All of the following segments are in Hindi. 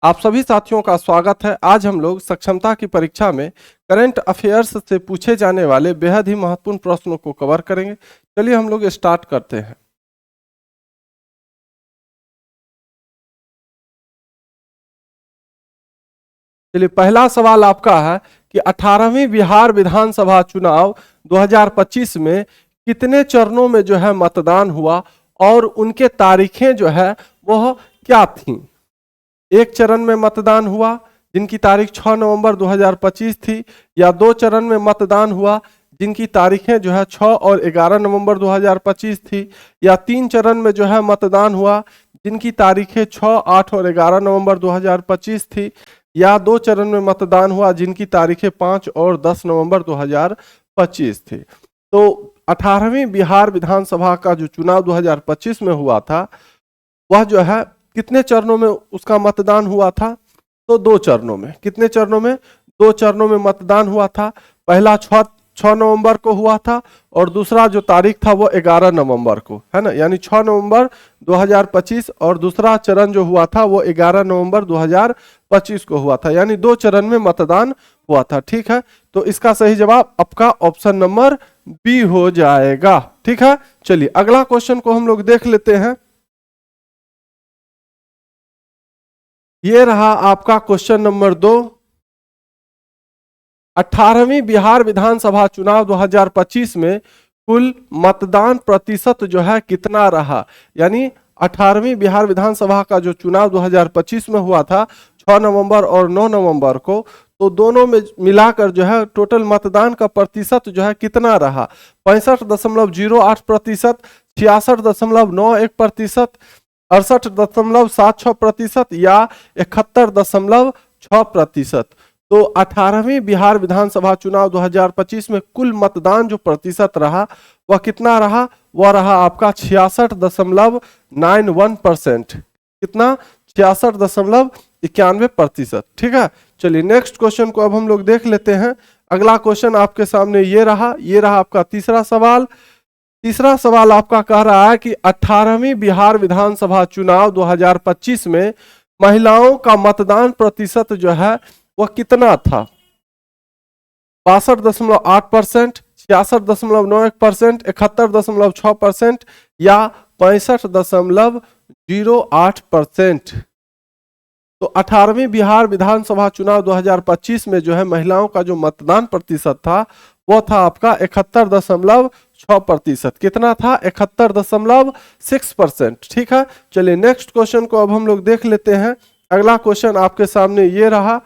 आप सभी साथियों का स्वागत है। आज हम लोग सक्षमता की परीक्षा में करंट अफेयर्स से पूछे जाने वाले बेहद ही महत्वपूर्ण प्रश्नों को कवर करेंगे। चलिए हम लोग स्टार्ट करते हैं। चलिए पहला सवाल आपका है कि 18वीं बिहार विधानसभा चुनाव 2025 में कितने चरणों में जो है मतदान हुआ और उनके तारीखें जो है वह क्या थी। एक चरण में मतदान हुआ जिनकी तारीख 6 नवंबर 2025 थी, या दो चरण में मतदान हुआ जिनकी तारीखें जो है 6 और 11 नवंबर 2025 थी, या तीन चरण में जो है मतदान हुआ जिनकी तारीखें 6, 8 और 11 नवंबर 2025 थी, या दो चरण में मतदान हुआ जिनकी तारीखें 5 और 10 नवंबर 2025 थी। तो 18वीं बिहार विधानसभा का जो चुनाव 2025 में हुआ था वह जो है कितने चरणों में उसका मतदान हुआ था। तो दो चरणों में। कितने चरणों में? दो चरणों में मतदान हुआ था। पहला 6 नवंबर को हुआ था और दूसरा जो तारीख था वो 11 नवंबर को, है ना, यानी 6 नवंबर 2025 और दूसरा चरण जो हुआ था वो 11 नवंबर 2025 को हुआ था, यानी दो चरण में मतदान हुआ था। ठीक है, तो इसका सही जवाब आपका ऑप्शन नंबर बी हो जाएगा। ठीक है, चलिए अगला क्वेश्चन को हम लोग देख लेते हैं। ये रहा आपका क्वेश्चन नंबर 2। 18वीं बिहार विधानसभा चुनाव 2025 में कुल मतदान प्रतिशत जो है कितना रहा। यानी 18वीं बिहार विधानसभा का जो चुनाव 2025 में हुआ था 6 नवंबर और 9 नवंबर को, तो दोनों में मिलाकर जो है टोटल मतदान का प्रतिशत जो है कितना रहा। 65.08%, 66.91%, 68.76% या 71.6%। तो 18वीं बिहार विधानसभा चुनाव 2025 में कुल मतदान जो प्रतिशत रहा वह कितना रहा? वह रहा आपका 66.91%। कितना? 66.91%। ठीक है, चलिए नेक्स्ट क्वेश्चन को अब हम लोग देख लेते हैं। अगला क्वेश्चन आपके सामने ये रहा आपका तीसरा सवाल। तीसरा सवाल आपका कह रहा है कि 18वीं बिहार विधानसभा चुनाव 2025 में महिलाओं का मतदान प्रतिशत जो है वह कितना था। 62.8%, 66.91%, 71.6% या 65.08%। तो 18वीं बिहार विधानसभा चुनाव 2025 में जो है महिलाओं का जो मतदान प्रतिशत था वो था आपका 71.6%। कितना था? 71.6%। ठीक है, चलिए नेक्स्ट क्वेश्चन को अब हम लोग देख लेते हैं। अगला क्वेश्चन आपके सामने ये रहा।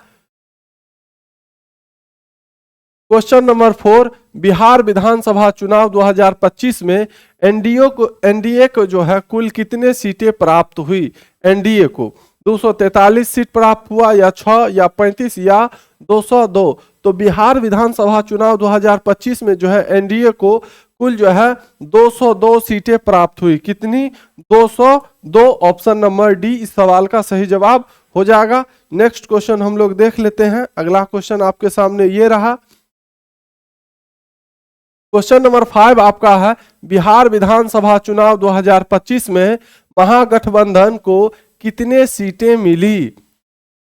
क्वेश्चन नंबर 4, बिहार विधानसभा चुनाव 2025 में एनडीए को जो है कुल कितने सीटें प्राप्त हुई। एनडीए को 243 सीट प्राप्त हुआ, या 6 या 35 या 202। तो बिहार विधानसभा चुनाव 2025 में जो है एनडीए को कुल जो है 202 सीटें प्राप्त हुई। कितनी? 202। ऑप्शन नंबर डी इस सवाल का सही जवाब हो जाएगा। नेक्स्ट क्वेश्चन हम लोग देख लेते हैं। अगला क्वेश्चन आपके सामने ये रहा। क्वेश्चन नंबर 5 आपका है, बिहार विधानसभा चुनाव 2025 में महागठबंधन को कितने सीटें मिली।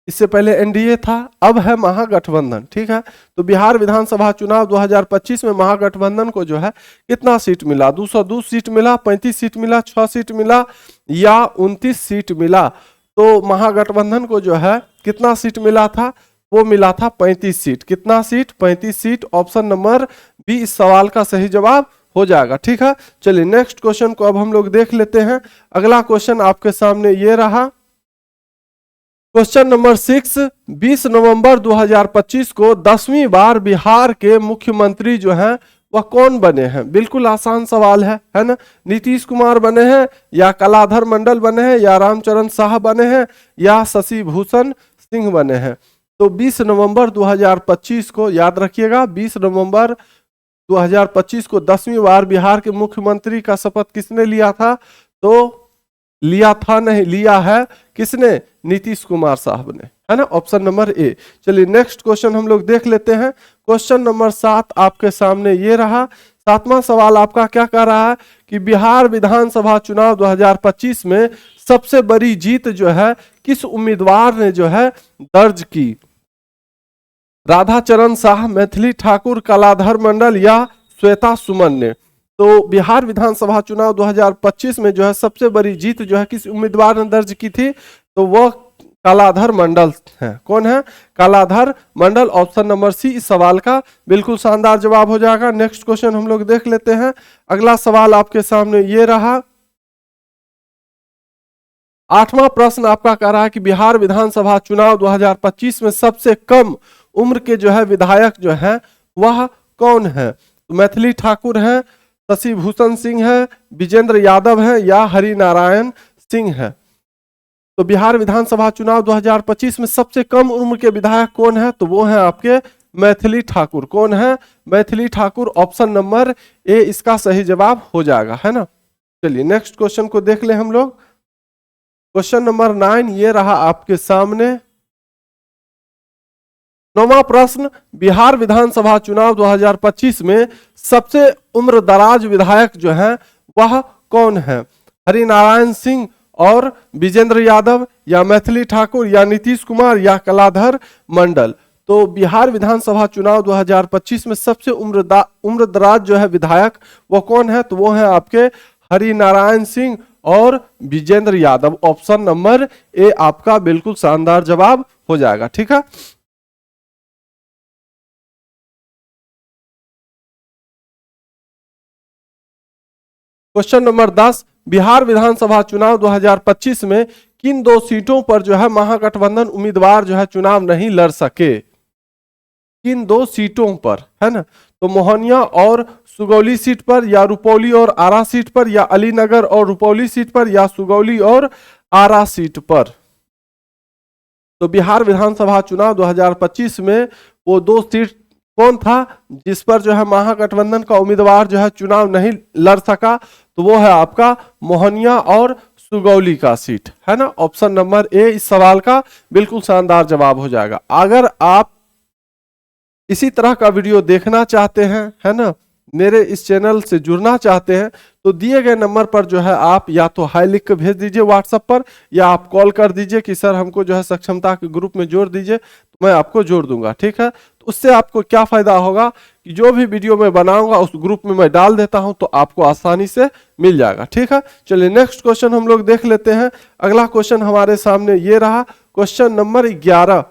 इससे पहले एनडीए था, अब है महागठबंधन। ठीक है, तो बिहार विधानसभा चुनाव 2025 में महागठबंधन को जो है कितना सीट मिला। 202 सीट मिला, 35 सीट मिला, 6 सीट मिला या 29 सीट मिला। तो महागठबंधन को जो है कितना सीट मिला था? वो मिला था 35 सीट। कितना seat? 35 seat. Option number B इस सवाल का सही जवाब हो जाएगा। ठीक है, चलिए नेक्स्ट क्वेश्चन को अब हम लोग देख लेते हैं। अगला क्वेश्चन आपके सामने ये रहा। क्वेश्चन नंबर 6, 20 नवंबर 2025 को 10वीं बार बिहार के मुख्यमंत्री जो हैं वह कौन बने हैं। बिल्कुल आसान सवाल है ना। नीतीश कुमार बने हैं, या कलाधर मंडल बने हैं, या रामचरण शाह बने हैं, या शशि भूषण सिंह बने हैं। तो 20 नवंबर 2025 को याद रखिएगा, 20 नवंबर 2025 को 10वीं बार बिहार के मुख्यमंत्री का शपथ किसने लिया था? तो लिया था नहीं, लिया है किसने? नीतीश कुमार साहब ने, है ना। ऑप्शन नंबर ए। चलिए नेक्स्ट क्वेश्चन हम लोग देख लेते हैं। क्वेश्चन नंबर 7 आपके सामने ये रहा। सातवां सवाल आपका क्या कह रहा है कि बिहार विधानसभा चुनाव 2025 में सबसे बड़ी जीत जो है किस उम्मीदवार ने जो है दर्ज की? राधाचरण शाह, मैथिली ठाकुर, कलाधर मंडल या श्वेता सुमन ने? तो बिहार विधानसभा चुनाव 2025 में जो है सबसे बड़ी जीत जो है किस उम्मीदवार ने दर्ज की थी? तो वह कलाधर मंडल है। कौन है? कलाधर मंडल। ऑप्शन नंबर सी इस सवाल का बिल्कुल शानदार जवाब हो जाएगा। नेक्स्ट क्वेश्चन हम लोग देख लेते हैं। अगला सवाल आपके सामने ये रहा। आठवां प्रश्न आपका कह रहा है कि बिहार विधानसभा चुनाव 2025 में सबसे कम उम्र के जो है विधायक जो है वह कौन है? तो मैथिली ठाकुर है, शशि भूषण सिंह है, विजेंद्र यादव है या हरिनारायण सिंह है? तो बिहार विधानसभा चुनाव 2025 में सबसे कम उम्र के विधायक कौन है? तो वो है आपके मैथिली ठाकुर। कौन है? मैथिली ठाकुर। ऑप्शन नंबर ए इसका सही जवाब हो जाएगा, है ना। चलिए नेक्स्ट क्वेश्चन को देख ले हम लोग। क्वेश्चन नंबर 9 ये रहा आपके सामने। नौवां प्रश्न, बिहार विधानसभा चुनाव 2025 में सबसे उम्र दराज विधायक जो है वह कौन है? हरिनारायण सिंह और विजेंद्र यादव या मैथिली ठाकुर या नीतीश कुमार या कलाधर मंडल? तो बिहार विधानसभा चुनाव 2025 में सबसे उम्र दराज जो है विधायक वो कौन है? तो वो है आपके हरिनारायण सिंह और Vijendra Yadav. Option number A आपका बिल्कुल शानदार जवाब हो जाएगा। ठीक है। क्वेश्चन नंबर 10, बिहार विधानसभा चुनाव 2025 में किन दो सीटों पर जो है महागठबंधन उम्मीदवार जो है चुनाव नहीं लड़ सके? किन दो सीटों पर, है ना। तो मोहनिया और सुगौली सीट पर, या रुपौली और आरा सीट पर, या अलीनगर और रुपौली सीट पर, या सुगौली और आरा सीट पर? तो बिहार विधानसभा चुनाव 2025 में वो दो सीट कौन था जिस पर जो है महागठबंधन का उम्मीदवार जो है चुनाव नहीं लड़ सका? तो वो है आपका मोहनिया और सुगौली का सीट, है ना। ऑप्शन नंबर ए इस सवाल का बिल्कुल शानदार जवाब हो जाएगा। अगर आप इसी तरह का वीडियो देखना चाहते हैं, है ना, मेरे इस चैनल से जुड़ना चाहते हैं, तो दिए गए नंबर पर जो है आप या तो हाई लिख कर भेज दीजिए व्हाट्सएप पर, या आप कॉल कर दीजिए कि सर हमको जो है सक्षमता के ग्रुप में जोड़ दीजिए, तो मैं आपको जोड़ दूंगा। ठीक है। तो उससे आपको क्या फायदा होगा कि जो भी वीडियो मैं बनाऊंगा उस ग्रुप में मैं डाल देता हूं, तो आपको आसानी से मिल जाएगा। ठीक है। चलिए नेक्स्ट क्वेश्चन हम लोग देख लेते हैं। अगला क्वेश्चन हमारे सामने ये रहा। Question number 11।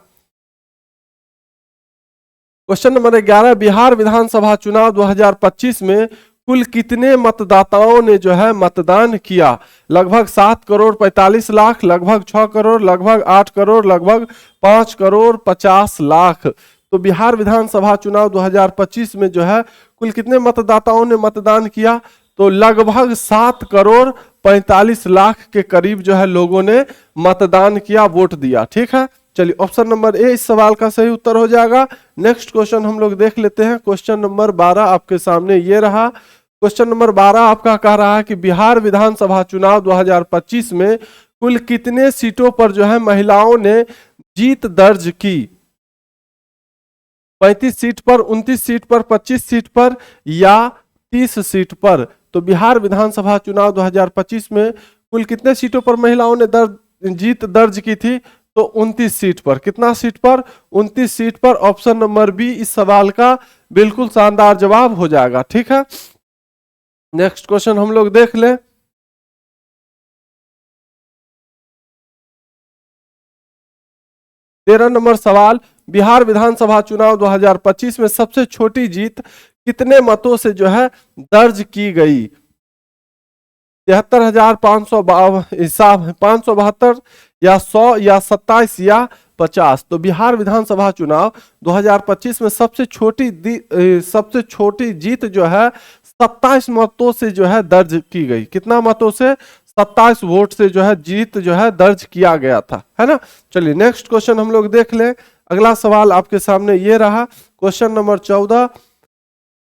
Question number 11, Bihar विधानसभा चुनाव 2025 में कुल कितने मतदाताओं ने जो है मतदान किया? लगभग 7 करोड़ 45 लाख, लगभग 6 करोड़, लगभग 8 करोड़, लगभग 5 करोड़ 50 लाख। तो बिहार विधानसभा चुनाव 2025 में जो है कुल कितने मतदाताओं ने मतदान किया? तो लगभग 7 करोड़ 45 लाख के करीब जो है लोगों ने मतदान किया, वोट दिया। ठीक है। चलिए ऑप्शन नंबर ए इस सवाल का सही उत्तर हो जाएगा। नेक्स्ट क्वेश्चन हम लोग देख लेते हैं। क्वेश्चन नंबर 12 आपके सामने ये रहा। क्वेश्चन नंबर 12 आपका कह रहा है कि बिहार विधानसभा चुनाव 2025 में कुल कितने सीटों पर जो है महिलाओं ने जीत दर्ज की? 35 सीट पर, 29 सीट पर, 25 सीट पर या 30 सीट पर? तो बिहार विधानसभा चुनाव 2025 में कुल कितने सीटों पर महिलाओं ने जीत दर्ज की थी? तो 29 सीट पर। कितना सीट पर? 29 सीट पर। ऑप्शन नंबर बी इस सवाल का बिल्कुल शानदार जवाब हो जाएगा। ठीक है। नेक्स्ट क्वेश्चन हम लोग देख ले। 13 नंबर सवाल, बिहार विधानसभा चुनाव 2025 में सबसे छोटी जीत कितने मतों से जो है दर्ज की गई? 73,572 या 100 या 27 या 50? तो बिहार विधानसभा चुनाव 2025 में सबसे छोटी जीत जो है 27 मतों से जो है दर्ज की गई। कितना मतों से? 27 वोट से जो है जीत जो है दर्ज किया गया था, है ना। चलिए नेक्स्ट क्वेश्चन हम लोग देख लें। अगला सवाल आपके सामने ये रहा। क्वेश्चन नंबर 14,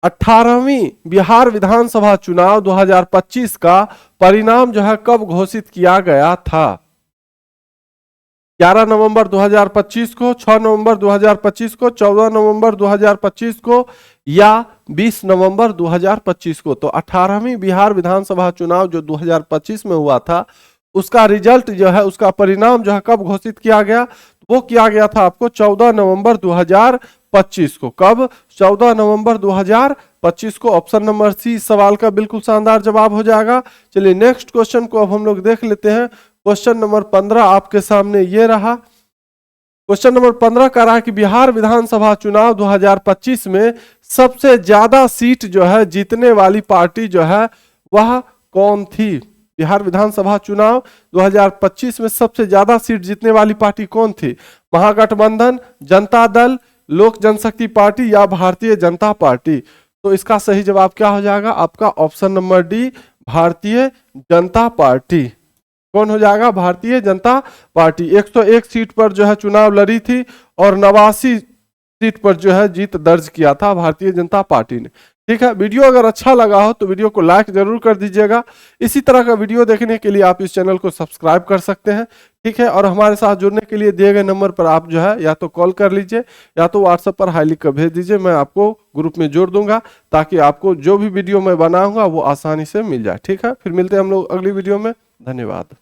18वीं बिहार विधानसभा चुनाव 2025 का परिणाम जो है कब घोषित किया गया था? 11 नवंबर 2025 को, 6 नवंबर 2025 को, 14 नवंबर 2025 को या 20 नवंबर 2025 को। तो 18वीं बिहार विधानसभा चुनाव जो 2025 में हुआ था, उसका रिजल्ट जो है, उसका परिणाम जो है कब घोषित किया गया? वो किया गया था आपको 14 नवंबर 2025 को। कब? 14 नवंबर 2025 को। ऑप्शन नंबर सी इस सवाल का बिल्कुल शानदार जवाब हो जाएगा। चलिए नेक्स्ट क्वेश्चन को अब हम लोग देख लेते हैं। क्वेश्चन नंबर 15 आपके सामने ये रहा। क्वेश्चन नंबर 15 कह रहा है कि बिहार विधानसभा चुनाव 2025 में सबसे ज्यादा सीट जो है जीतने वाली पार्टी जो है वह कौन थी? बिहार विधानसभा चुनाव 2025 में सबसे ज्यादा सीट जीतने वाली पार्टी कौन थी? महागठबंधन, जनता दल, लोक जनशक्ति पार्टी या भारतीय जनता पार्टी? तो इसका सही जवाब क्या हो जाएगा? आपका option number D, Bharatiya Janata party. कौन हो जाएगा? भारतीय जनता पार्टी। 101 सीट पर जो है चुनाव लड़ी थी और 89 सीट पर जो है जीत दर्ज किया था भारतीय जनता पार्टी ने। ठीक है, वीडियो अगर अच्छा लगा हो तो वीडियो को लाइक जरूर कर दीजिएगा। इसी तरह का वीडियो देखने के लिए आप इस चैनल को सब्सक्राइब कर सकते हैं। ठीक है, और हमारे साथ जुड़ने के लिए दिए गए नंबर पर आप जो है या तो कॉल कर लीजिए या तो व्हाट्सएप पर हाई लिख कर भेज दीजिए। मैं आपको ग्रुप में जोड़ दूंगा ताकि आपको जो भी वीडियो मैं बनाऊंगा वो आसानी से मिल जाए। ठीक है, फिर मिलते हैं हम लोग अगली वीडियो में। धन्यवाद।